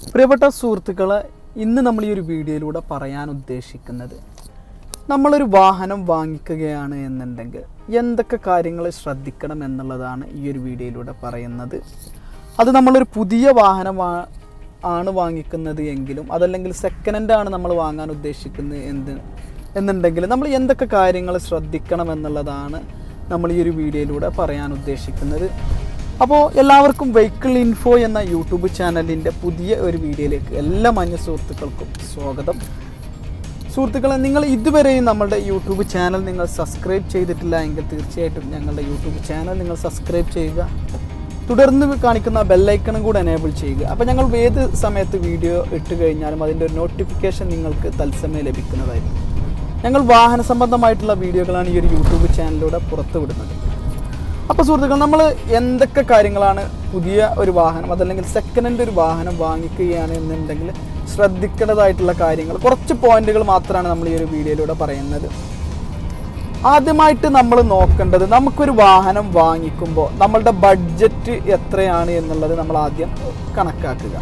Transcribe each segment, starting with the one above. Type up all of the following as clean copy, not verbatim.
പ്രിയപ്പെട്ട സുഹൃത്തുക്കളെ, ഇന്ന് നമ്മൾ ഈ ഒരു വീഡിയോയിലൂടെ പറയാൻ ഉദ്ദേശിക്കുന്നത് നമ്മളൊരു വാഹനം വാങ്ങിക്കുകയാണ് എന്നുണ്ടെങ്കിൽ എന്തൊക്കെ കാര്യങ്ങൾ ശ്രദ്ധിക്കണം എന്നുള്ളതാണ് ഈ ഒരു വീഡിയോയിലൂടെ പറയുന്നത്. അത് നമ്മളൊരു പുതിയ വാഹനം വാങ്ങിക്കുന്നത് എങ്കിലും അതല്ലെങ്കിൽ സെക്കൻഡ് ഹാൻഡ് ആണ് നമ്മൾ വാങ്ങാൻ ഉദ്ദേശിക്കുന്നത് എന്നുണ്ടെങ്കിൽ നമ്മൾ എന്തൊക്കെ കാര്യങ്ങൾ ശ്രദ്ധിക്കണം എന്നുള്ളതാണ് നമ്മൾ ഈ ഒരു വീഡിയോയിലൂടെ പറയാൻ ഉദ്ദേശിക്കുന്നത്. അപ്പോൾ എല്ലാവർക്കും വെഹിക്കിൾ ഇൻഫോ എന്ന യൂട്യൂബ് ചാനലിൻ്റെ പുതിയ ഒരു വീഡിയോയിലേക്ക് എല്ലാ മാന്യ സുഹൃത്തുക്കൾക്കും സ്വാഗതം. സുഹൃത്തുക്കളെ, നിങ്ങൾ ഇതുവരെയും നമ്മുടെ യൂട്യൂബ് ചാനൽ നിങ്ങൾ സബ്സ്ക്രൈബ് ചെയ്തിട്ടില്ല എങ്കിൽ തീർച്ചയായിട്ടും ഞങ്ങളുടെ യൂട്യൂബ് ചാനൽ നിങ്ങൾ സബ്സ്ക്രൈബ് ചെയ്യുക. തുടർന്ന് കാണിക്കുന്ന ബെല്ലൈക്കണും കൂടെ എനേബിൾ ചെയ്യുക. അപ്പോൾ ഞങ്ങൾ ഏത് സമയത്ത് വീഡിയോ ഇട്ട് കഴിഞ്ഞാലും അതിൻ്റെ ഒരു നോട്ടിഫിക്കേഷൻ നിങ്ങൾക്ക് തത്സമയം ലഭിക്കുന്നതായിരിക്കും. ഞങ്ങൾ വാഹന സംബന്ധമായിട്ടുള്ള വീഡിയോകളാണ് ഈ ഒരു യൂട്യൂബ് ചാനലിലൂടെ പുറത്തുവിടുന്നത്. അപ്പോൾ സുഹൃത്തുക്കൾ, നമ്മൾ എന്തൊക്കെ കാര്യങ്ങളാണ് പുതിയ ഒരു വാഹനം അതല്ലെങ്കിൽ സെക്കൻഡ് ഹാൻഡ് ഒരു വാഹനം വാങ്ങിക്കുകയാണ് എന്നുണ്ടെങ്കിൽ ശ്രദ്ധിക്കേണ്ടതായിട്ടുള്ള കാര്യങ്ങൾ കുറച്ച് പോയിന്റുകൾ മാത്രമാണ് നമ്മൾ ഈ ഒരു വീഡിയോയിലൂടെ പറയുന്നത്. ആദ്യമായിട്ട് നമ്മൾ നോക്കേണ്ടത്, നമുക്കൊരു വാഹനം വാങ്ങിക്കുമ്പോൾ നമ്മളുടെ ബഡ്ജറ്റ് എത്രയാണ് എന്നുള്ളത് നമ്മൾ ആദ്യം കണക്കാക്കുക.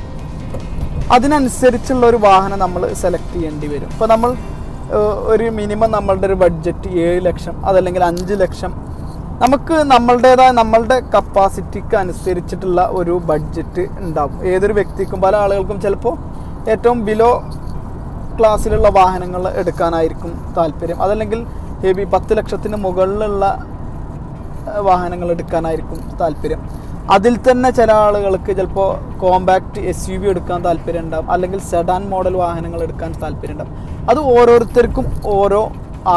അതിനനുസരിച്ചുള്ള ഒരു വാഹനം നമ്മൾ സെലക്ട് ചെയ്യേണ്ടി വരും. ഇപ്പോൾ നമ്മൾ ഒരു മിനിമം നമ്മളുടെ ഒരു ബഡ്ജറ്റ് 7 ലക്ഷം അതല്ലെങ്കിൽ 5 ലക്ഷം, നമുക്ക് നമ്മളുടെ കപ്പാസിറ്റിക്ക് അനുസരിച്ചിട്ടുള്ള ഒരു ബഡ്ജറ്റ് ഉണ്ടാവും. ഏതൊരു വ്യക്തിക്കും പല ആളുകൾക്കും ചിലപ്പോൾ ഏറ്റവും ബിലോ ക്ലാസ്സിലുള്ള വാഹനങ്ങൾ എടുക്കാനായിരിക്കും താല്പര്യം, അതല്ലെങ്കിൽ ഹെവി 10 ലക്ഷത്തിന് മുകളിലുള്ള വാഹനങ്ങൾ എടുക്കാനായിരിക്കും താല്പര്യം. അതിൽ തന്നെ ചില ആളുകൾക്ക് ചിലപ്പോൾ കോമ്പാക്റ്റ് SUV എടുക്കാൻ താല്പര്യം ഉണ്ടാവും, അല്ലെങ്കിൽ സെഡാൻ മോഡൽ വാഹനങ്ങൾ എടുക്കാൻ താല്പര്യം ഉണ്ടാവും. അത് ഓരോരുത്തർക്കും ഓരോ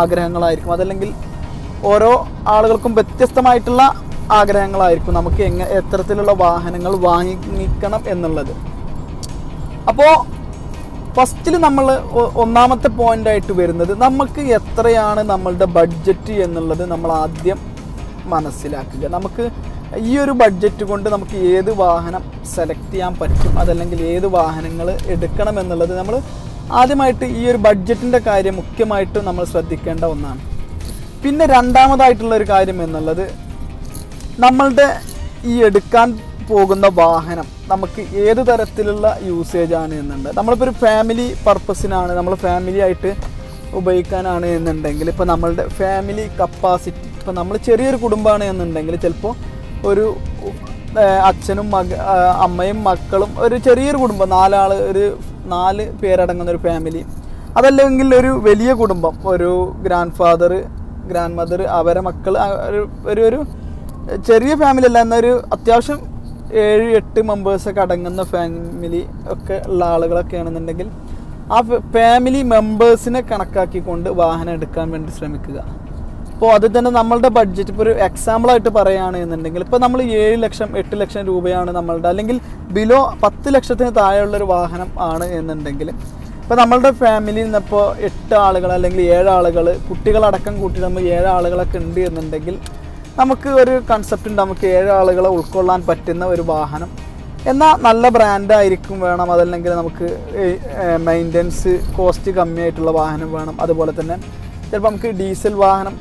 ആഗ്രഹങ്ങളായിരിക്കും, അതല്ലെങ്കിൽ ഓരോ ആളുകൾക്കും വ്യത്യസ്തമായിട്ടുള്ള ആഗ്രഹങ്ങളായിരിക്കും നമുക്ക് എത്തരത്തിലുള്ള വാഹനങ്ങൾ വാങ്ങിക്കണം എന്നുള്ളത്. അപ്പോൾ ഫസ്റ്റിൽ നമ്മൾ ഒന്നാമത്തെ പോയിൻ്റായിട്ട് വരുന്നത് നമുക്ക് എത്രയാണ് നമ്മളുടെ ബഡ്ജറ്റ് എന്നുള്ളത് നമ്മൾ ആദ്യം മനസ്സിലാക്കുക. നമുക്ക് ഈ ഒരു ബഡ്ജറ്റ് കൊണ്ട് നമുക്ക് ഏത് വാഹനം സെലക്ട് ചെയ്യാൻ പറ്റും അതല്ലെങ്കിൽ ഏത് വാഹനങ്ങൾ എടുക്കണം എന്നുള്ളത് നമ്മൾ ആദ്യമായിട്ട് ഈ ഒരു ബഡ്ജറ്റിൻ്റെ കാര്യം മുഖ്യമായിട്ടും നമ്മൾ ശ്രദ്ധിക്കേണ്ട ഒന്നാണ്. പിന്നെ രണ്ടാമതായിട്ടുള്ളൊരു കാര്യം എന്നുള്ളത് നമ്മളുടെ ഈ എടുക്കാൻ പോകുന്ന വാഹനം നമുക്ക് ഏത് തരത്തിലുള്ള യൂസേജ് ആണ് എന്നുണ്ട്. നമ്മളിപ്പോൾ ഒരു ഫാമിലി പർപ്പസിനാണ്, നമ്മൾ ഫാമിലി ആയിട്ട് ഉപയോഗിക്കാനാണ് എന്നുണ്ടെങ്കിൽ ഇപ്പോൾ നമ്മളുടെ ഫാമിലി കപ്പാസിറ്റി, ഇപ്പോൾ നമ്മൾ ചെറിയൊരു കുടുംബമാണ് എന്നുണ്ടെങ്കിൽ ചിലപ്പോൾ ഒരു അച്ഛനും അമ്മയും മക്കളും ഒരു ചെറിയൊരു കുടുംബം, 4 പേരടങ്ങുന്ന ഒരു ഫാമിലി, അതല്ലെങ്കിൽ ഒരു വലിയ കുടുംബം, ഒരു ഗ്രാൻഡ് മദർ അവരെ മക്കൾ, ഒരു ചെറിയ ഫാമിലി അല്ല എന്നൊരു അത്യാവശ്യം 7-8 മെമ്പേഴ്സൊക്കെ അടങ്ങുന്ന ഫാമിലി ഒക്കെ ഉള്ള ആളുകളൊക്കെ ആണെന്നുണ്ടെങ്കിൽ ആ ഫാമിലി മെമ്പേഴ്സിനെ കണക്കാക്കിക്കൊണ്ട് വാഹനം എടുക്കാൻ വേണ്ടി ശ്രമിക്കുക. അപ്പോൾ അത് തന്നെ നമ്മളുടെ ബഡ്ജറ്റ് ഇപ്പോൾ ഒരു എക്സാമ്പിളായിട്ട് പറയുകയാണ് എന്നുണ്ടെങ്കിൽ ഇപ്പോൾ നമ്മൾ 7 ലക്ഷം 8 ലക്ഷം രൂപയാണ് നമ്മളുടെ, അല്ലെങ്കിൽ ബിലോ 10 ലക്ഷത്തിന് താഴെയുള്ളൊരു വാഹനം ആണ് എന്നുണ്ടെങ്കിൽ ഇപ്പോൾ നമ്മളുടെ ഫാമിലിയിൽ നിന്നിപ്പോൾ 8 ആളുകൾ അല്ലെങ്കിൽ 7 ആളുകൾ കുട്ടികളടക്കം കൂട്ടി നമ്മൾ 7 ആളുകളൊക്കെ ഉണ്ട് എന്നുണ്ടെങ്കിൽ നമുക്ക് ഒരു കൺസെപ്റ്റ് ഉണ്ട്, നമുക്ക് 7 ആളുകളെ ഉൾക്കൊള്ളാൻ പറ്റുന്ന ഒരു വാഹനം, എന്നാൽ നല്ല ബ്രാൻഡായിരിക്കും വേണം, അതല്ലെങ്കിൽ നമുക്ക് മെയിൻ്റനൻസ് കോസ്റ്റ് കമ്മിയായിട്ടുള്ള വാഹനം വേണം. അതുപോലെ തന്നെ ചിലപ്പോൾ നമുക്ക് ഡീസൽ വാഹനം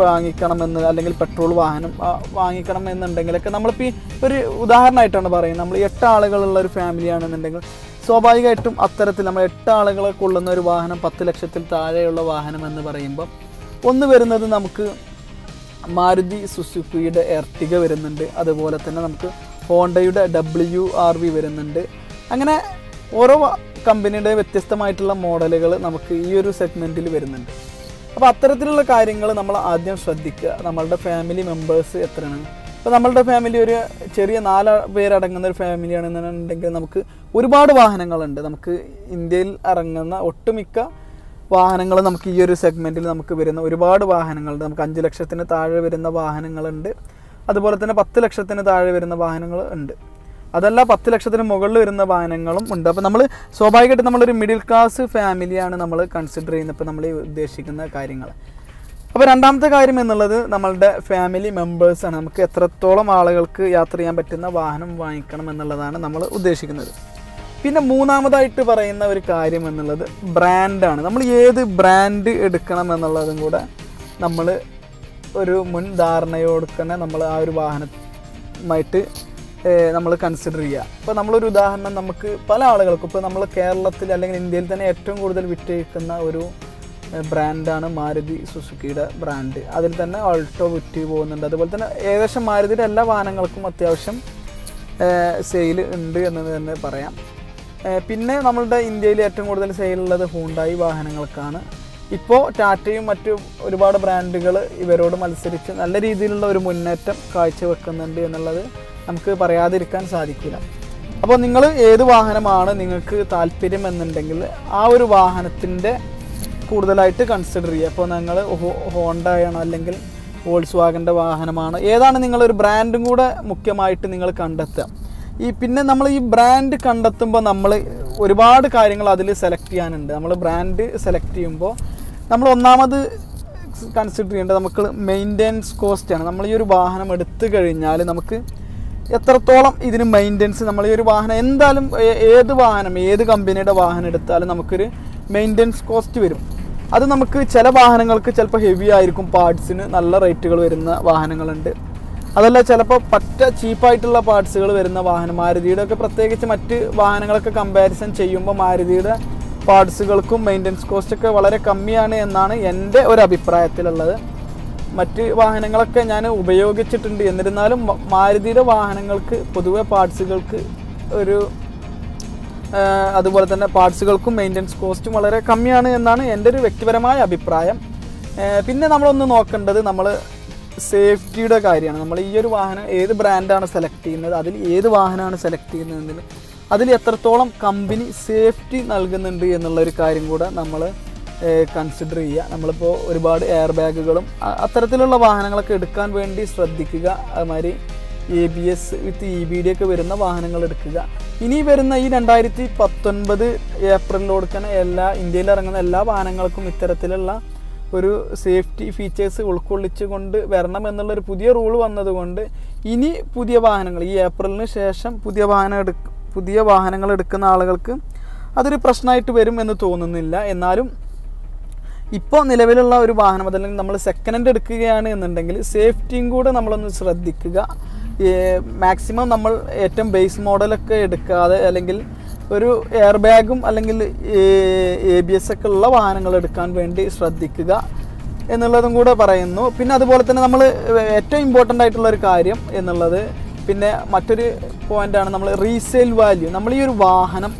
വാങ്ങിക്കണമെന്ന് അല്ലെങ്കിൽ പെട്രോൾ വാഹനം വാങ്ങിക്കണം എന്നുണ്ടെങ്കിലൊക്കെ നമ്മളിപ്പോൾ ഒരു ഉദാഹരണമായിട്ടാണ് പറയുന്നത്. നമ്മൾ 8 ആളുകളുള്ള ഒരു ഫാമിലി ആണെന്നുണ്ടെങ്കിൽ സ്വാഭാവികമായിട്ടും അത്തരത്തിൽ നമ്മൾ 8 ആളുകളെ കൊള്ളുന്ന ഒരു വാഹനം 10 ലക്ഷത്തിൽ താഴെയുള്ള വാഹനം എന്ന് പറയുമ്പോൾ ഒന്ന് വരുന്നത് നമുക്ക് മാരുതി സുസുക്കിയുടെ എർട്ടിഗ വരുന്നുണ്ട്, അതുപോലെ തന്നെ നമുക്ക് ഹോണ്ടയുടെ WRV വരുന്നുണ്ട്. അങ്ങനെ ഓരോ കമ്പനിയുടെ വ്യത്യസ്തമായിട്ടുള്ള മോഡലുകൾ നമുക്ക് ഈ ഒരു സെഗ്മെൻറ്റിൽ വരുന്നുണ്ട്. അപ്പോൾ അത്തരത്തിലുള്ള കാര്യങ്ങൾ നമ്മൾ ആദ്യം ശ്രദ്ധിക്കുക. നമ്മളുടെ ഫാമിലി മെമ്പേഴ്സ് എത്രയാണ്. ഇപ്പോൾ നമ്മളുടെ ഫാമിലി ഒരു ചെറിയ 4 പേരടങ്ങുന്ന ഒരു ഫാമിലിയാണെന്നുണ്ടെങ്കിൽ നമുക്ക് ഒരുപാട് വാഹനങ്ങളുണ്ട്. നമുക്ക് ഇന്ത്യയിൽ ഇറങ്ങുന്ന ഒട്ടുമിക്ക വാഹനങ്ങൾ നമുക്ക് ഈ ഒരു സെഗ്മെൻറ്റിൽ നമുക്ക് വരുന്ന ഒരുപാട് വാഹനങ്ങളുണ്ട്. നമുക്ക് 5 ലക്ഷത്തിന് താഴെ വരുന്ന വാഹനങ്ങളുണ്ട്, അതുപോലെ തന്നെ 10 ലക്ഷത്തിന് താഴെ വരുന്ന വാഹനങ്ങൾ ഉണ്ട്, അതല്ല 10 ലക്ഷത്തിന് മുകളിൽ വരുന്ന വാഹനങ്ങളും ഉണ്ട്. അപ്പോൾ നമ്മൾ സ്വാഭാവികമായിട്ട് നമ്മളൊരു മിഡിൽ ക്ലാസ് ഫാമിലിയാണ് നമ്മൾ കൺസിഡർ ചെയ്യുന്നത് ഇപ്പോൾ നമ്മൾ ഉദ്ദേശിക്കുന്ന കാര്യങ്ങൾ. അപ്പോൾ രണ്ടാമത്തെ കാര്യം എന്നുള്ളത് നമ്മളുടെ ഫാമിലി മെമ്പേഴ്സാണ്. നമുക്ക് എത്രത്തോളം ആളുകൾക്ക് യാത്ര ചെയ്യാൻ പറ്റുന്ന വാഹനം വാങ്ങിക്കണം എന്നുള്ളതാണ് നമ്മൾ ഉദ്ദേശിക്കുന്നത്. പിന്നെ മൂന്നാമതായിട്ട് പറയുന്ന ഒരു കാര്യം എന്നുള്ളത് ബ്രാൻഡാണ്. നമ്മൾ ഏത് ബ്രാൻഡ് എടുക്കണം എന്നുള്ളതും കൂടെ നമ്മൾ ഒരു മുൻ ധാരണയോടെ തന്നെ നമ്മൾ ആ ഒരു വാഹനമായിട്ട് നമ്മൾ കൺസിഡർ ചെയ്യുക. ഇപ്പോൾ നമ്മളൊരു ഉദാഹരണം, നമുക്ക് പല ആളുകൾക്കും ഇപ്പോൾ നമ്മൾ കേരളത്തിൽ അല്ലെങ്കിൽ ഇന്ത്യയിൽ തന്നെ ഏറ്റവും കൂടുതൽ വിറ്റഴിക്കുന്ന ഒരു ബ്രാൻഡാണ് മാരുതി സുസുക്കിയുടെ ബ്രാൻഡ്. അതിൽ തന്നെ ഓൾട്ടോ വിറ്റ് പോകുന്നുണ്ട്. അതുപോലെ തന്നെ ഏകദേശം മാരുതിയുടെ എല്ലാ വാഹനങ്ങൾക്കും അത്യാവശ്യം സെയിൽ ഉണ്ട് എന്ന് തന്നെ പറയാം. പിന്നെ നമ്മളുടെ ഇന്ത്യയിൽ ഏറ്റവും കൂടുതൽ സെയിലുള്ളത് ഹൂണ്ടായി വാഹനങ്ങൾക്കാണ്. ഇപ്പോൾ ടാറ്റയും മറ്റു ഒരുപാട് ബ്രാൻഡുകൾ ഇവരോട് മത്സരിച്ച് നല്ല രീതിയിലുള്ള ഒരു മുന്നേറ്റം കാഴ്ചവെക്കുന്നുണ്ട് എന്നുള്ളത് നമുക്ക് പറയാതിരിക്കാൻ സാധിക്കില്ല. അപ്പോൾ നിങ്ങൾ ഏത് വാഹനമാണ് നിങ്ങൾക്ക് താല്പര്യം എന്നുണ്ടെങ്കിൽ ആ ഒരു വാഹനത്തിൻ്റെ കൂടുതലായിട്ട് കൺസിഡർ ചെയ്യുക. അപ്പോൾ നിങ്ങൾ ഹോണ്ടയാണോ അല്ലെങ്കിൽ വോൾസ് വാഗൻ്റെ വാഹനമാണ്, ഏതാണ് നിങ്ങളൊരു ബ്രാൻഡും കൂടെ മുഖ്യമായിട്ട് നിങ്ങൾ കണ്ടെത്തുക. പിന്നെ നമ്മൾ ഈ ബ്രാൻഡ് കണ്ടെത്തുമ്പോൾ നമ്മൾ ഒരുപാട് കാര്യങ്ങൾ അതിൽ സെലക്ട് ചെയ്യാനുണ്ട്. നമ്മൾ ബ്രാൻഡ് സെലക്ട് ചെയ്യുമ്പോൾ നമ്മൾ ഒന്നാമത് കൺസിഡർ ചെയ്യേണ്ടത് നമുക്ക് മെയിൻ്റെനൻസ് കോസ്റ്റാണ്. നമ്മൾ ഈ ഒരു വാഹനം എടുത്തു കഴിഞ്ഞാൽ നമുക്ക് എത്രത്തോളം ഇതിന് മെയിൻ്റെനൻസ്, നമ്മൾ ഈ ഒരു വാഹനം എന്തായാലും ഏത് കമ്പനിയുടെ വാഹനം എടുത്താലും നമുക്കൊരു മെയിൻ്റെനൻസ് കോസ്റ്റ് വരും. അത് നമുക്ക് ചില വാഹനങ്ങൾക്ക് ചിലപ്പോൾ ഹെവി ആയിരിക്കും, പാർട്സിന് നല്ല റേറ്റുകൾ വരുന്ന വാഹനങ്ങളുണ്ട്. അതല്ല ചിലപ്പോൾ പറ്റ ചീപ്പായിട്ടുള്ള പാർട്സുകൾ വരുന്ന വാഹനം, മാരുതിയുടെ ഒക്കെ പ്രത്യേകിച്ച് മറ്റ് വാഹനങ്ങളൊക്കെ കമ്പാരിസൺ ചെയ്യുമ്പോൾ മാരുതിയുടെ പാർട്സുകൾക്കും മെയിൻ്റെനൻസ് കോസ്റ്റൊക്കെ വളരെ കമ്മിയാണ് എന്നാണ് എൻ്റെ ഒരു അഭിപ്രായത്തിലുള്ളത്. മറ്റ് വാഹനങ്ങളൊക്കെ ഞാൻ ഉപയോഗിച്ചിട്ടുണ്ട്, എന്നിരുന്നാലും മാരുതിയുടെ വാഹനങ്ങൾക്ക് പൊതുവെ പാർട്സുകൾക്ക് അതുപോലെ തന്നെ പാർട്സുകൾക്കും മെയിൻ്റെനൻസ് കോസ്റ്റും വളരെ കമ്മിയാണ് എന്നാണ് എൻ്റെ ഒരു വ്യക്തിപരമായ അഭിപ്രായം. പിന്നെ നമ്മളൊന്ന് നോക്കേണ്ടത് നമ്മൾ സേഫ്റ്റിയുടെ കാര്യമാണ്. നമ്മൾ ഈ ഒരു വാഹനം ഏത് ബ്രാൻഡാണ് സെലക്ട് ചെയ്യുന്നത്, അതിൽ ഏത് വാഹനമാണ് സെലക്ട് ചെയ്യുന്നതെങ്കിൽ അതിൽ എത്രത്തോളം കമ്പനി സേഫ്റ്റി നൽകുന്നുണ്ട് എന്നുള്ളൊരു കാര്യം കൂടെ നമ്മൾ കൺസിഡർ ചെയ്യുക. നമ്മളിപ്പോൾ ഒരുപാട് എയർ ബാഗുകളും അത്തരത്തിലുള്ള വാഹനങ്ങളൊക്കെ എടുക്കാൻ വേണ്ടി ശ്രദ്ധിക്കുക. അതുമാതിരി ABS വിത്ത് EBD ഒക്കെ വരുന്ന വാഹനങ്ങൾ എടുക്കുക. ഇനി വരുന്ന ഈ 2019 ഏപ്രിലോടുക്കന്നെ ഇന്ത്യയിൽ ഇറങ്ങുന്ന എല്ലാ വാഹനങ്ങൾക്കും ഇത്തരത്തിലുള്ള ഒരു സേഫ്റ്റി ഫീച്ചേഴ്സ് ഉൾക്കൊള്ളിച്ചുകൊണ്ട് വരണം എന്നുള്ളൊരു പുതിയ റൂൾ വന്നതുകൊണ്ട് ഇനി പുതിയ വാഹനങ്ങൾ ഈ ഏപ്രിലിന് ശേഷം പുതിയ വാഹനങ്ങൾ എടുക്കുന്ന ആളുകൾക്ക് അതൊരു പ്രശ്നമായിട്ട് വരും എന്ന് തോന്നുന്നില്ല. എന്നാലും ഇപ്പോൾ നിലവിലുള്ള ഒരു വാഹനം അതല്ലെങ്കിൽ നമ്മൾ സെക്കൻഡ് ഹാൻഡ് എടുക്കുകയാണ് എന്നുണ്ടെങ്കിൽ സേഫ്റ്റിയും കൂടെ നമ്മളൊന്ന് ശ്രദ്ധിക്കുക. മാക്സിമം നമ്മൾ ഏറ്റവും ബേസ് മോഡലൊക്കെ എടുക്കാതെ അല്ലെങ്കിൽ ഒരു എയർ ബാഗും അല്ലെങ്കിൽ ABS ഒക്കെ ഉള്ള വാഹനങ്ങൾ എടുക്കാൻ വേണ്ടി ശ്രദ്ധിക്കുക എന്നുള്ളതും കൂടെ പറയുന്നു. പിന്നെ അതുപോലെ തന്നെ നമ്മൾ ഏറ്റവും ഇമ്പോർട്ടൻ്റ് ആയിട്ടുള്ളൊരു കാര്യം എന്നുള്ളത് പിന്നെ മറ്റൊരു പോയിൻ്റാണ് നമ്മൾ റീസെയിൽ വാല്യൂ. നമ്മൾ ഈ ഒരു വാഹനം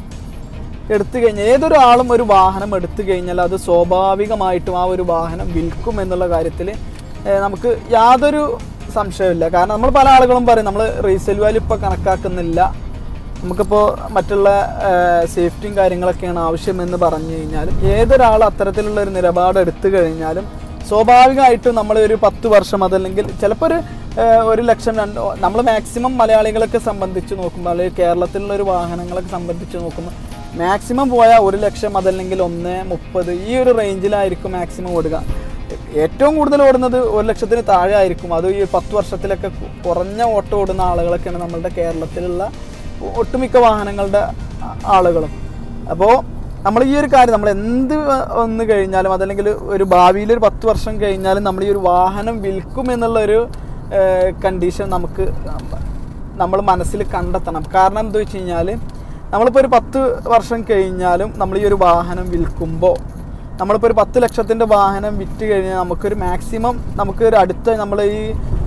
എടുത്തു കഴിഞ്ഞാൽ ഏതൊരാളും ഒരു വാഹനം എടുത്തു കഴിഞ്ഞാൽ അത് സ്വാഭാവികമായിട്ടും ആ ഒരു വാഹനം വിൽക്കും എന്നുള്ള കാര്യത്തിൽ നമുക്ക് യാതൊരു സംശയമില്ല. കാരണം നമ്മൾ പല ആളുകളും പറയും നമ്മൾ റീസെയിൽ വാല്യൂ ഇപ്പോൾ കണക്കാക്കുന്നില്ല, നമുക്കിപ്പോൾ മറ്റുള്ള സേഫ്റ്റിയും കാര്യങ്ങളൊക്കെയാണ് ആവശ്യമെന്ന് പറഞ്ഞു കഴിഞ്ഞാൽ ഏതൊരാൾ അത്തരത്തിലുള്ളൊരു നിലപാട് എടുത്തു കഴിഞ്ഞാലും സ്വാഭാവികമായിട്ടും നമ്മൾ ഒരു 10 വർഷം അതല്ലെങ്കിൽ ചിലപ്പോൾ ഒരു ലക്ഷം നമ്മൾ മാക്സിമം മലയാളികളൊക്കെ സംബന്ധിച്ച് നോക്കുമ്പോൾ അല്ലെങ്കിൽ കേരളത്തിലുള്ളൊരു വാഹനങ്ങളൊക്കെ സംബന്ധിച്ച് നോക്കുമ്പോൾ മാക്സിമം പോയാൽ 1 ലക്ഷം അതല്ലെങ്കിൽ 1.30 ഈ ഒരു റേഞ്ചിലായിരിക്കും മാക്സിമം ഓടുക. ഏറ്റവും കൂടുതൽ ഓടുന്നത് 1 ലക്ഷത്തിന് താഴെ ആയിരിക്കും. അത് ഈ 10 വർഷത്തിലൊക്കെ കുറഞ്ഞ ഓട്ടം ഓടുന്ന ആളുകളൊക്കെയാണ് നമ്മളുടെ കേരളത്തിലുള്ള ഒട്ടുമിക്ക വാഹനങ്ങളുടെ ആളുകളും. അപ്പോൾ നമ്മൾ ഈ ഒരു കാര്യം നമ്മൾ എന്ത് വന്നു കഴിഞ്ഞാലും അതല്ലെങ്കിൽ ഒരു ഭാവിയിൽ ഒരു 10 വർഷം കഴിഞ്ഞാലും നമ്മൾ ഈ ഒരു വാഹനം വിൽക്കും എന്നുള്ളൊരു കണ്ടീഷൻ നമ്മൾ മനസ്സിൽ കണ്ടെത്തണം. കാരണം എന്താ വെച്ച് കഴിഞ്ഞാൽ നമ്മളിപ്പോൾ ഒരു 10 വർഷം കഴിഞ്ഞാലും നമ്മൾ ഈ ഒരു വാഹനം വിൽക്കുമ്പോൾ നമ്മളിപ്പോൾ ഒരു 10 ലക്ഷത്തിൻ്റെ വാഹനം വിറ്റ് കഴിഞ്ഞാൽ നമുക്കൊരു മാക്സിമം നമുക്കൊരു നമ്മൾ ഈ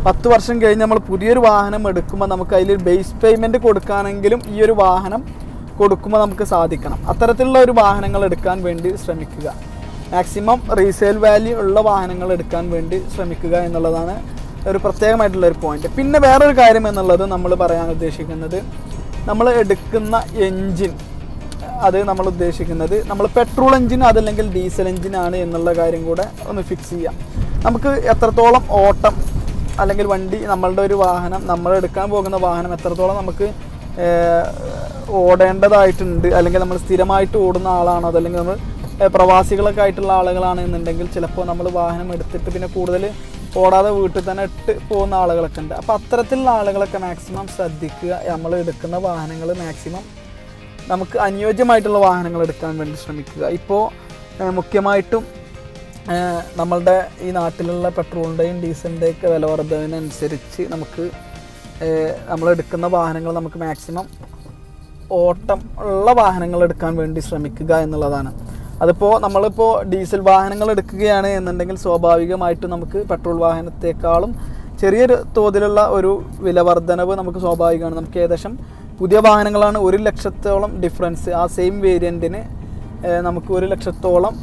10 വർഷം കഴിഞ്ഞ് നമ്മൾ പുതിയൊരു വാഹനം എടുക്കുമ്പോൾ നമുക്ക് അതിൽ ബേസ് പേയ്മെൻറ്റ് കൊടുക്കുകയാണെങ്കിലും ഈ ഒരു വാഹനം കൊടുക്കുമ്പോൾ നമുക്ക് സാധിക്കണം. അത്തരത്തിലുള്ള ഒരു വാഹനങ്ങൾ എടുക്കാൻ വേണ്ടി ശ്രമിക്കുക. മാക്സിമം റീസെയിൽ വാല്യൂ ഉള്ള വാഹനങ്ങൾ എടുക്കാൻ വേണ്ടി ശ്രമിക്കുക എന്നുള്ളതാണ് ഒരു പ്രത്യേകമായിട്ടുള്ളൊരു പോയിന്റ്. പിന്നെ വേറൊരു കാര്യം എന്നുള്ളത് നമ്മൾ പറയാൻ ഉദ്ദേശിക്കുന്നത് നമ്മൾ എടുക്കുന്ന എൻജിൻ അത് നമ്മൾ ഉദ്ദേശിക്കുന്നത് നമ്മൾ പെട്രോൾ എൻജിൻ അതല്ലെങ്കിൽ ഡീസൽ എൻജിനാണ് എന്നുള്ള കാര്യം കൂടെ ഒന്ന് ഫിക്സ് ചെയ്യാം. നമുക്ക് എത്രത്തോളം ഓട്ടം അല്ലെങ്കിൽ വണ്ടി നമ്മളുടെ ഒരു വാഹനം നമ്മൾ എടുക്കാൻ പോകുന്ന വാഹനം എത്രത്തോളം നമുക്ക് ഓടേണ്ടതായിട്ടുണ്ട് അല്ലെങ്കിൽ നമ്മൾ സ്ഥിരമായിട്ട് ഓടുന്ന ആളാണോ അതല്ലെങ്കിൽ നമ്മൾ പ്രവാസികളൊക്കെ ആയിട്ടുള്ള ആളുകളാണ് എന്നുണ്ടെങ്കിൽ ചിലപ്പോൾ നമ്മൾ വാഹനം എടുത്തിട്ട് പിന്നെ കൂടുതൽ ഓടാതെ വീട്ടിൽ തന്നെ ഇട്ട് പോകുന്ന ആളുകളൊക്കെ ഉണ്ട്. അപ്പോൾ അത്തരത്തിലുള്ള ആളുകളൊക്കെ മാക്സിമം ശ്രദ്ധിക്കുക. നമ്മൾ എടുക്കുന്ന വാഹനങ്ങൾ മാക്സിമം നമുക്ക് അനുയോജ്യമായിട്ടുള്ള വാഹനങ്ങൾ എടുക്കാൻ വേണ്ടി ശ്രമിക്കുക. ഇപ്പോൾ മുഖ്യമായിട്ടും നമ്മളുടെ ഈ നാട്ടിലുള്ള പെട്രോളിൻ്റെയും ഡീസലിൻ്റെയൊക്കെ വില വർധനവിനനുസരിച്ച് നമുക്ക് നമ്മൾ എടുക്കുന്ന വാഹനങ്ങൾ നമുക്ക് മാക്സിമം ഓട്ടം ഉള്ള വാഹനങ്ങൾ എടുക്കാൻ വേണ്ടി ശ്രമിക്കുക എന്നുള്ളതാണ്. അതിപ്പോൾ നമ്മളിപ്പോൾ ഡീസൽ വാഹനങ്ങൾ എടുക്കുകയാണ് എന്നുണ്ടെങ്കിൽ സ്വാഭാവികമായിട്ടും നമുക്ക് പെട്രോൾ വാഹനത്തെക്കാളും ചെറിയൊരു തോതിലുള്ള ഒരു വില വർധനവ് നമുക്ക് സ്വാഭാവികമാണ്. നമുക്ക് ഏകദേശം പുതിയ വാഹനങ്ങളാണ് 1 ലക്ഷത്തോളം ഡിഫറൻസ്, ആ സെയിം വേരിയൻറ്റിന് നമുക്ക് 1 ലക്ഷത്തോളം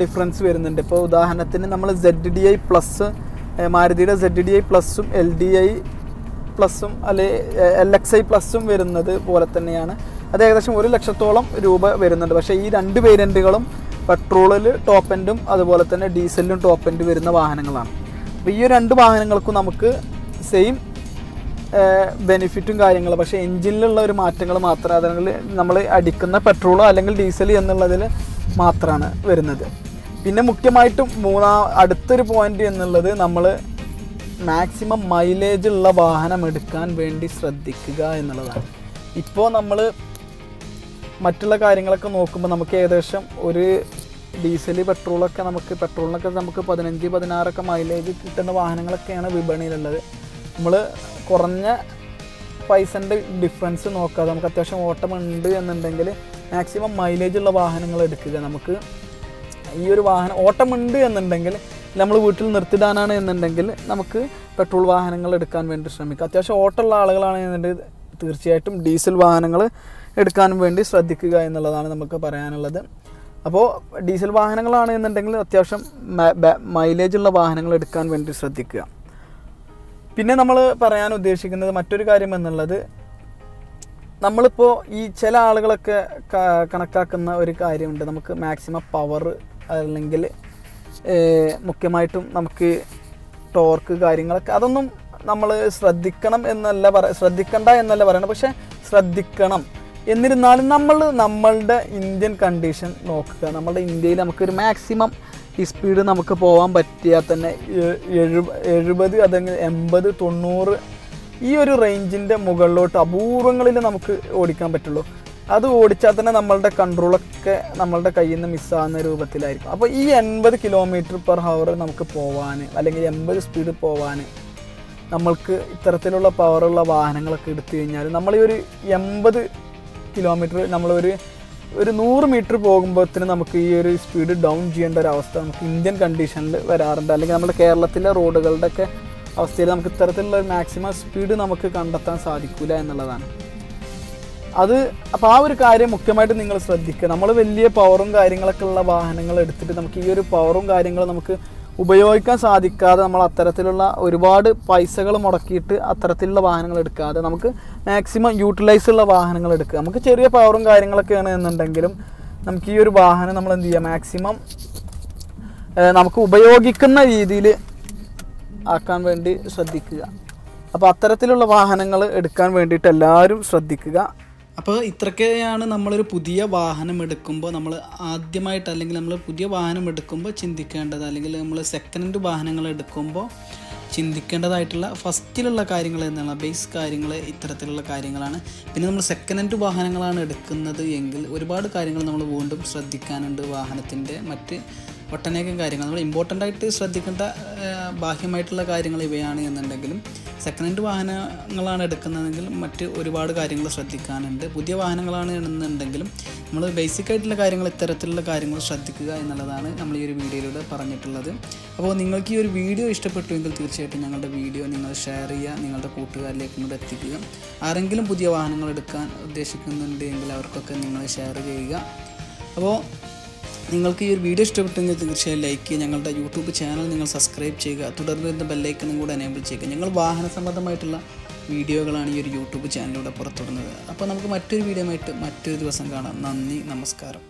ഡിഫറൻസ് വരുന്നുണ്ട്. ഇപ്പോൾ ഉദാഹരണത്തിന് നമ്മൾ ZDI പ്ലസ്, മാരുതിയുടെ ZDI പ്ലസും LDI പ്ലസും അല്ലെ LXI പ്ലസും വരുന്നത് പോലെ തന്നെയാണ്. അത് ഏകദേശം 1 ലക്ഷത്തോളം രൂപ വരുന്നുണ്ട്. പക്ഷേ ഈ 2 വേരിയൻറ്റുകളും പെട്രോളിൽ ടോപ്പ് എൻഡും അതുപോലെ തന്നെ ഡീസലിലും ടോപ്പ് എൻഡ് വരുന്ന വാഹനങ്ങളാണ്. അപ്പോൾ ഈ 2 വാഹനങ്ങൾക്കും നമുക്ക് സെയിം ബെനിഫിറ്റും കാര്യങ്ങളും, പക്ഷേ എൻജിനിലുള്ള ഒരു മാറ്റങ്ങൾ മാത്രം, അല്ലെങ്കിൽ നമ്മൾ അടിക്കുന്ന പെട്രോളോ അല്ലെങ്കിൽ ഡീസൽ എന്നുള്ളതിൽ മാത്രമാണ് വരുന്നത്. പിന്നെ മുഖ്യമായിട്ടും അടുത്തൊരു പോയിന്റ് എന്നുള്ളത് നമ്മൾ മാക്സിമം മൈലേജ് ഉള്ള വാഹനം എടുക്കാൻ വേണ്ടി ശ്രദ്ധിക്കുക എന്നുള്ളതാണ്. ഇപ്പോൾ നമ്മൾ മറ്റുള്ള കാര്യങ്ങളൊക്കെ നോക്കുമ്പോൾ നമുക്ക് ഏകദേശം ഒരു ഡീസൽ പെട്രോളിനൊക്കെ നമുക്ക് 15-16 മൈലേജ് കിട്ടുന്ന വാഹനങ്ങളൊക്കെയാണ് വിപണിയിലുള്ളത്. നമ്മൾ കുറഞ്ഞ പൈസൻ്റെ ഡിഫറൻസ് നോക്കാതെ നമുക്ക് അത്യാവശ്യം ഓട്ടമുണ്ട് എന്നുണ്ടെങ്കിൽ മാക്സിമം മൈലേജ് ഉള്ള വാഹനങ്ങൾ എടുക്കുക. നമുക്ക് ഈ ഒരു വാഹനം ഓട്ടമുണ്ട് എന്നുണ്ടെങ്കിൽ, നമ്മൾ വീട്ടിൽ നിർത്തിടാനാണ് എന്നുണ്ടെങ്കിൽ നമുക്ക് പെട്രോൾ വാഹനങ്ങൾ എടുക്കാൻ വേണ്ടി ശ്രമിക്കുക. അത്യാവശ്യം ഓട്ടമുള്ള ആളുകളാണെന്നുണ്ടെങ്കിൽ തീർച്ചയായിട്ടും ഡീസൽ വാഹനങ്ങൾ എടുക്കാൻ വേണ്ടി ശ്രദ്ധിക്കുക എന്നുള്ളതാണ് നമുക്ക് പറയാനുള്ളത്. അപ്പോൾ ഡീസൽ വാഹനങ്ങളാണ് എന്നുണ്ടെങ്കിൽ അത്യാവശ്യം മൈലേജുള്ള വാഹനങ്ങൾ എടുക്കാൻ വേണ്ടി ശ്രദ്ധിക്കുക. പിന്നെ നമ്മൾ പറയാൻ ഉദ്ദേശിക്കുന്നത് മറ്റൊരു കാര്യം എന്നുള്ളത്, നമ്മളിപ്പോൾ ഈ ചില ആളുകളൊക്കെ കണക്കാക്കുന്ന ഒരു കാര്യമുണ്ട്, നമുക്ക് മാക്സിമം പവർ അല്ലെങ്കിൽ മുഖ്യമായിട്ടും നമുക്ക് ടോർക്ക് കാര്യങ്ങളൊക്കെ, അതൊന്നും നമ്മൾ ശ്രദ്ധിക്കണ്ട എന്നല്ല പറയണം, പക്ഷേ ശ്രദ്ധിക്കണം. എന്നിരുന്നാലും നമ്മളുടെ ഇന്ത്യൻ കണ്ടീഷൻ നോക്കുക. നമ്മളുടെ ഇന്ത്യയിൽ നമുക്കൊരു മാക്സിമം ഈ സ്പീഡ് നമുക്ക് പോകാൻ പറ്റിയാൽ തന്നെ 70 അല്ലെങ്കിൽ 80, 90 ഈ ഒരു റേഞ്ചിൻ്റെ മുകളിലോട്ട് അപൂർവങ്ങളിൽ നമുക്ക് ഓടിക്കാൻ പറ്റുള്ളൂ. അത് ഓടിച്ചാൽ തന്നെ നമ്മളുടെ കൺട്രോളൊക്കെ നമ്മളുടെ കയ്യിൽ നിന്ന് മിസ്സാകുന്ന രൂപത്തിലായിരിക്കും. അപ്പോൾ ഈ 80 km/h നമുക്ക് പോകാൻ, അല്ലെങ്കിൽ 80 സ്പീഡ് പോകാൻ നമ്മൾക്ക് ഇത്തരത്തിലുള്ള പവറുള്ള വാഹനങ്ങളൊക്കെ എടുത്തു കഴിഞ്ഞാൽ, നമ്മൾ ഈ ഒരു 80 കിലോമീറ്റർ നമ്മളൊരു 100 മീറ്റർ പോകുമ്പോഴത്തേന് നമുക്ക് ഈ ഒരു സ്പീഡ് ഡൗൺ ചെയ്യേണ്ട ഒരു അവസ്ഥ നമുക്ക് ഇന്ത്യൻ കണ്ടീഷനിൽ വരാറുണ്ട്. അല്ലെങ്കിൽ നമ്മുടെ കേരളത്തിലെ റോഡുകളുടെ ഒക്കെ അവസ്ഥയിൽ നമുക്ക് ഇത്തരത്തിലുള്ള ഒരു മാക്സിമം സ്പീഡ് നമുക്ക് കണ്ടെത്താൻ സാധിക്കില്ല എന്നുള്ളതാണ്. അപ്പോൾ ആ ഒരു കാര്യം മുഖ്യമായിട്ട് നിങ്ങൾ ശ്രദ്ധിക്കുക. നമ്മൾ വലിയ പവറും കാര്യങ്ങളൊക്കെ ഉള്ള വാഹനങ്ങൾ എടുത്തിട്ട് നമുക്ക് ഈ ഒരു പവറും കാര്യങ്ങളും നമുക്ക് ഉപയോഗിക്കാൻ സാധിക്കാതെ, നമ്മൾ അത്തരത്തിലുള്ള ഒരുപാട് പൈസകൾ മുടക്കിയിട്ട് അത്തരത്തിലുള്ള വാഹനങ്ങൾ എടുക്കാതെ നമുക്ക് മാക്സിമം യൂട്ടിലൈസ് ഉള്ള വാഹനങ്ങൾ എടുക്കുക. നമുക്ക് ചെറിയ പവറും കാര്യങ്ങളൊക്കെയാണ് എന്നുണ്ടെങ്കിലും നമുക്ക് ഈ ഒരു വാഹനം നമ്മൾ എന്ത് ചെയ്യുക, മാക്സിമം നമുക്ക് ഉപയോഗിക്കുന്ന രീതിയിൽ ആക്കാൻ വേണ്ടി ശ്രദ്ധിക്കുക. അപ്പോൾ അത്തരത്തിലുള്ള വാഹനങ്ങൾ എടുക്കാൻ വേണ്ടിയിട്ട് എല്ലാവരും ശ്രദ്ധിക്കുക. അപ്പോൾ ഇത്രയൊക്കെയാണ് നമ്മളൊരു പുതിയ വാഹനം എടുക്കുമ്പോൾ നമ്മൾ ആദ്യമായിട്ട്, അല്ലെങ്കിൽ നമ്മൾ പുതിയ വാഹനം എടുക്കുമ്പോൾ ചിന്തിക്കേണ്ടത്, അല്ലെങ്കിൽ നമ്മൾ സെക്കൻഡ് ഹാൻഡ് വാഹനങ്ങൾ എടുക്കുമ്പോൾ ചിന്തിക്കേണ്ടതായിട്ടുള്ള ഫസ്റ്റിലുള്ള കാര്യങ്ങൾ എന്നുള്ള ബേസ് കാര്യങ്ങൾ ഇത്തരത്തിലുള്ള കാര്യങ്ങളാണ്. പിന്നെ നമ്മൾ സെക്കൻഡ് ഹാൻഡ് വാഹനങ്ങളാണ് എടുക്കുന്നത് എങ്കിൽ ഒരുപാട് കാര്യങ്ങൾ നമ്മൾ വീണ്ടും ശ്രദ്ധിക്കാനുണ്ട്. വാഹനത്തിൻ്റെ മറ്റ് ഒട്ടനേകം കാര്യങ്ങൾ നമ്മൾ ഇമ്പോർട്ടൻ്റ് ആയിട്ട് ശ്രദ്ധിക്കേണ്ട ബാഹ്യമായിട്ടുള്ള കാര്യങ്ങൾ ഇവയാണ് എന്നുണ്ടെങ്കിലും, സെക്കൻഡ് ഹാൻഡ് വാഹനങ്ങളാണ് എടുക്കുന്നതെങ്കിൽ മറ്റ് ഒരുപാട് കാര്യങ്ങൾ ശ്രദ്ധിക്കാനുണ്ട്. പുതിയ വാഹനങ്ങളാണ് എന്നുണ്ടെങ്കിലും നമ്മൾ ബേസിക് ആയിട്ടുള്ള കാര്യങ്ങൾ, ഇത്തരത്തിലുള്ള കാര്യങ്ങൾ ശ്രദ്ധിക്കുക എന്നുള്ളതാണ് നമ്മൾ ഈ ഒരു വീഡിയോയിലൂടെ പറഞ്ഞിട്ടുള്ളത്. അപ്പോൾ നിങ്ങൾക്ക് ഈ ഒരു വീഡിയോ ഇഷ്ടപ്പെട്ടുവെങ്കിൽ തീർച്ചയായിട്ടും ഞങ്ങളുടെ വീഡിയോ നിങ്ങൾ ഷെയർ ചെയ്യുക, നിങ്ങളുടെ കൂട്ടുകാരിലേക്ക് കൂടെ എത്തിക്കുക. ആരെങ്കിലും പുതിയ വാഹനങ്ങൾ എടുക്കാൻ ഉദ്ദേശിക്കുന്നുണ്ട് എങ്കിൽ അവർക്കൊക്കെ നിങ്ങൾ ഷെയർ ചെയ്യുക. അപ്പോൾ നിങ്ങൾക്ക് ഈ ഒരു വീഡിയോ ഇഷ്ടപ്പെട്ടെങ്കിൽ തീർച്ചയായും ലൈക്ക് ചെയ്യുക. ഞങ്ങളുടെ യൂട്യൂബ് ചാനൽ നിങ്ങൾ സബ്സ്ക്രൈബ് ചെയ്യുക. തുടർന്ന് വരുന്ന ബെല്ലൈക്കണും കൂടെ എനേബിൾ ചെയ്യുക. ഞങ്ങൾ വാഹന സംബന്ധമായിട്ടുള്ള വീഡിയോകളാണ് ഈ ഒരു യൂട്യൂബ് ചാനലിലൂടെ പുറത്തുവിടുന്നത്. അപ്പോൾ നമുക്ക് മറ്റൊരു വീഡിയോ ആയിട്ട് മറ്റൊരു ദിവസം കാണാം. നന്ദി, നമസ്കാരം.